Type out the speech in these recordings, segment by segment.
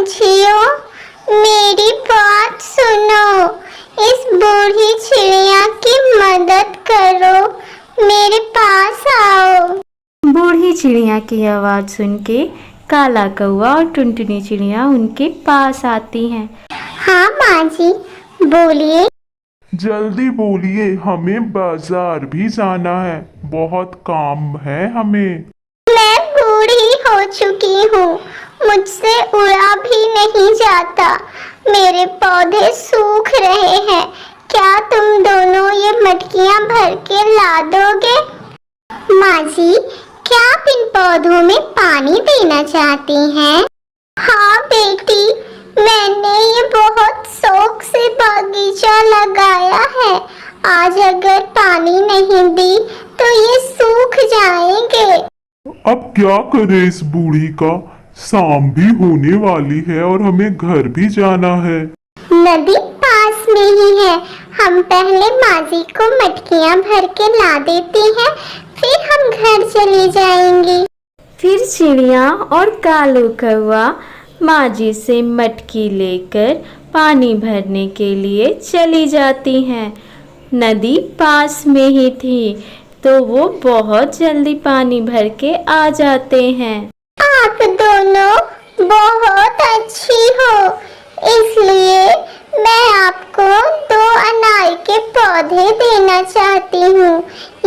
पंछियों, मेरी बात सुनो। इस बूढ़ी चिड़िया की मदद करो, मेरे पास आओ। बूढ़ी चिड़िया की आवाज़ सुन के काला कौवा और टुनटुनी चिड़िया उनके पास आती हैं। हाँ माँ जी, बोलिए। जल्दी बोलिए, हमें बाजार भी जाना है, बहुत काम है हमें। मैं बूढ़ी हो चुकी हूँ, मुझसे उड़ा भी नहीं जाता, मेरे पौधे सूख रहे हैं। क्या तुम दोनों ये मटकियाँ भर के ला दोगे? माँ जी, क्या आप इन पौधों में पानी देना चाहती हैं? हाँ बेटी, मैंने ये बहुत शौक से बगीचा लगाया है। आज अगर पानी नहीं दी तो ये सूख जाएंगे। अब क्या करें इस बूढ़ी का? शाम भी होने वाली है और हमें घर भी जाना है। नदी पास में ही है, हम पहले माँ जी को मटकियाँ भर के ला देती हैं, फिर हम घर चली जाएंगी। फिर चिड़िया और कालू कौवा माँ जी से मटकी लेकर पानी भरने के लिए चली जाती हैं। नदी पास में ही थी तो वो बहुत जल्दी पानी भर के आ जाते हैं। आप दोनों बहुत अच्छी हो, इसलिए मैं आपको 2 अनार के पौधे देना चाहती हूँ।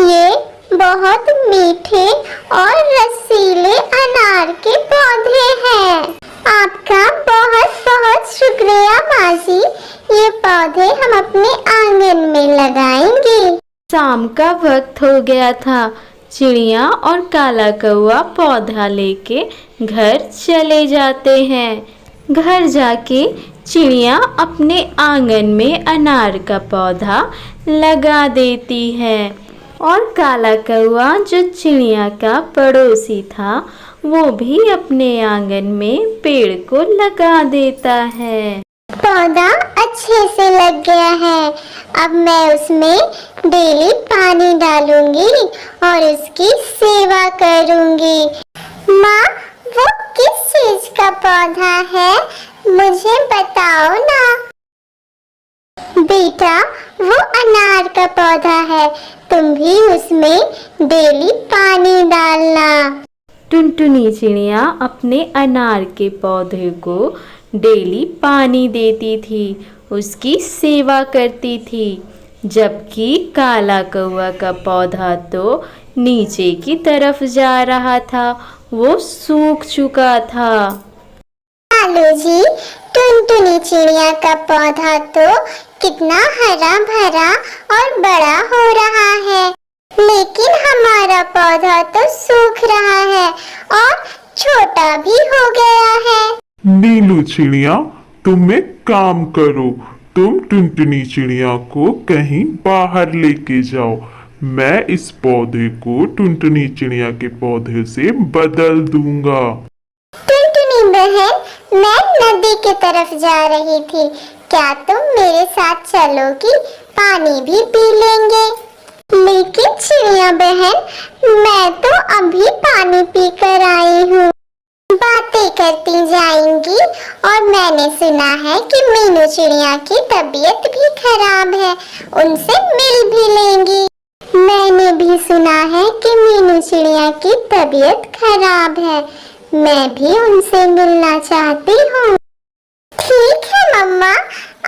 ये बहुत मीठे और रसीले अनार के पौधे हैं। आपका बहुत बहुत शुक्रिया माँ जी, ये पौधे हम अपने आंगन में लगाएंगे। शाम का वक्त हो गया था। चिड़िया और काला कौवा पौधा लेके घर चले जाते हैं। घर जाके चिड़िया अपने आंगन में अनार का पौधा लगा देती है और काला कौवा जो चिड़िया का पड़ोसी था वो भी अपने आंगन में पेड़ को लगा देता है। पौधा अच्छे से लग गया है, अब मैं उसमें डेली पानी डालूंगी और उसकी सेवा करूंगी। माँ, वो किस चीज का पौधा है, मुझे बताओ ना। बेटा, वो अनार का पौधा है, तुम भी उसमें डेली पानी डालना। टुनटुनी चिड़िया अपने अनार के पौधे को डेली पानी देती थी, उसकी सेवा करती थी, जबकि काला कौवा का पौधा तो नीचे की तरफ जा रहा था, वो सूख चुका था। कालू जी, टुनटुनी चिड़िया का पौधा तो कितना हरा भरा और बड़ा हो रहा है, लेकिन हमारा पौधा तो सूख रहा है और छोटा भी हो गया है। नीलू चिड़िया, तुम एक काम करो, तुम टुनटुनी चिड़िया को कहीं बाहर लेके जाओ। मैं इस पौधे को टुनटुनी चिड़िया के पौधे से बदल दूंगा। टुनटुनी बहन, मैं नदी की तरफ जा रही थी, क्या तुम मेरे साथ चलोगी? पानी भी पी लेंगे। लेकिन चिड़िया बहन, मैं तो अभी पानी पी कर आई हूँ। बातें करती जाएंगी और मैंने सुना है कि मीनू चिड़िया की तबीयत भी खराब है, उनसे मिल भी लेंगी। मैंने भी सुना है कि मीनू चिड़िया की तबीयत खराब है, मैं भी उनसे मिलना चाहती हूँ। ठीक है मम्मा,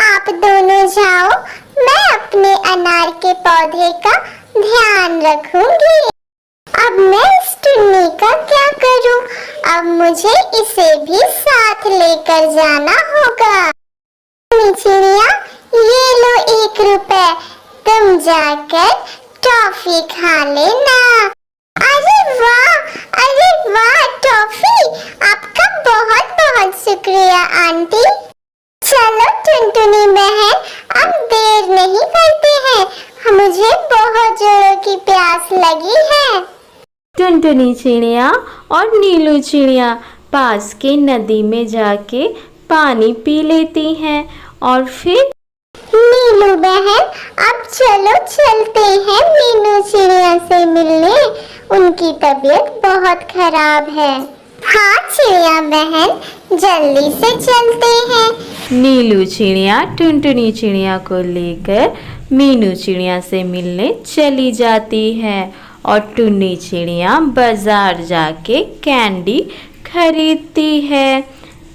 आप दोनों जाओ, मैं अपने अनार के पौधे का ध्यान रखूंगी। अब मैं इस टुन्नी का क्या करूं? अब मुझे इसे भी साथ लेकर जाना होगा। चिड़िया, ये लो 1 रुपए, तुम जाकर टॉफी खा लेना। अरे वाह टॉफी, आपका बहुत बहुत शुक्रिया आंटी। चलो टुनटुनी बहन, अब देर नहीं करते हैं, मुझे बहुत जोरों की प्यास लगी है। टुनटुनी चिड़िया और नीलू चिड़िया पास के नदी में जाके पानी पी लेती हैं और फिर नीलू बहन, अब चलो चलते हैं मीनू चिड़िया से मिलने, उनकी तबीयत बहुत खराब है। हाँ चिड़िया बहन, जल्दी से चलते हैं। नीलू चिड़िया टुनटुनी चिड़िया को लेकर मीनू चिड़िया से मिलने चली जाती है और टुन्नी चिड़िया बाजार जाके कैंडी खरीदती है।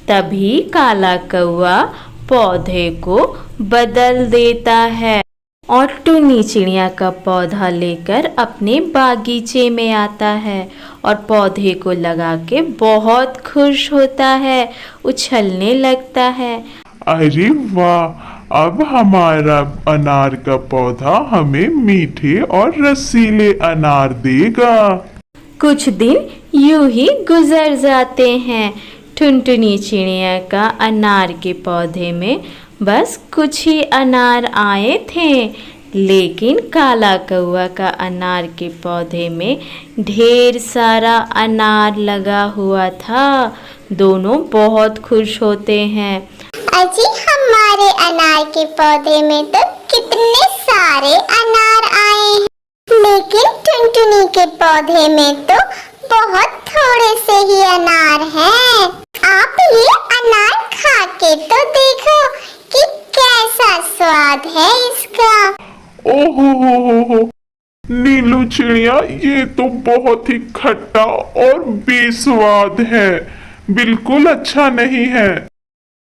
तभी काला कौआ पौधे को बदल देता है और टुन्नी चिड़िया का पौधा लेकर अपने बागीचे में आता है और पौधे को लगा के बहुत खुश होता है, उछलने लगता है। अरे वाह, अब हमारा अनार का पौधा हमें मीठे और रसीले अनार देगा। कुछ दिन यूं ही गुजर जाते हैं। टुनटुनी चिड़िया का अनार के पौधे में बस कुछ ही अनार आए थे, लेकिन काला कौआ का अनार के पौधे में ढेर सारा अनार लगा हुआ था। दोनों बहुत खुश होते हैं। अजी हमारे अनार के पौधे में तो कितने सारे अनार आए हैं, लेकिन टुनटुनी के पौधे में तो बहुत थोड़े से ही अनार हैं। आप ये अनार खा के तो देखो कि कैसा स्वाद है इसका। ओहो हो, नीलू चिड़िया, ये तो बहुत ही खट्टा और बेस्वाद है, बिल्कुल अच्छा नहीं है।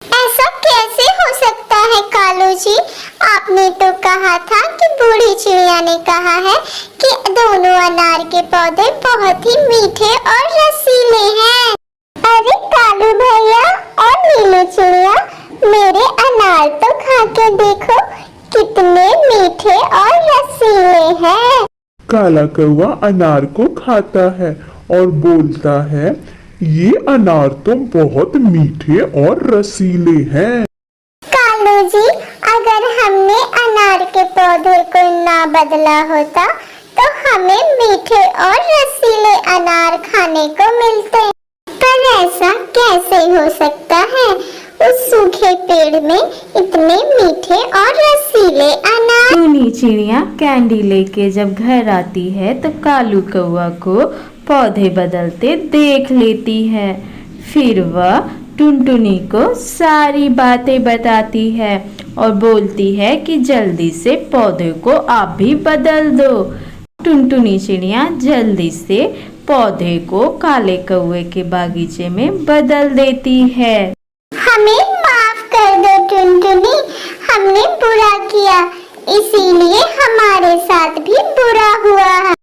ऐसा कैसे हो सकता है कालू जी? आपने तो कहा था कि बूढ़ी चिड़िया ने कहा है कि दोनों अनार के पौधे बहुत ही मीठे और रसीले हैं। अरे कालू भैया और नीलू चिड़िया, मेरे अनार तो खा के देखो, कितने मीठे और रसीले हैं। काला कौवा अनार को खाता है और बोलता है, ये अनार तो बहुत मीठे और रसीले हैं। कालू जी, अगर हमने अनार के पौधे को ना बदला होता तो हमें मीठे और रसीले अनार खाने को मिलते, पर ऐसा कैसे हो सकता है? उस सूखे पेड़ में इतने मीठे और रसीले अनार। टुन्नी चिड़िया कैंडी लेके जब घर आती है तो कालू कौआ को पौधे बदलते देख लेती है। फिर वह टुनटुनी को सारी बातें बताती है और बोलती है कि जल्दी से पौधे को आप भी बदल दो। टुनटुनी चिड़िया जल्दी से पौधे को काले कौवे के बागीचे में बदल देती है। हमें माफ कर दो टुनटुनी, हमने बुरा किया, इसीलिए हमारे साथ भी बुरा हुआ है।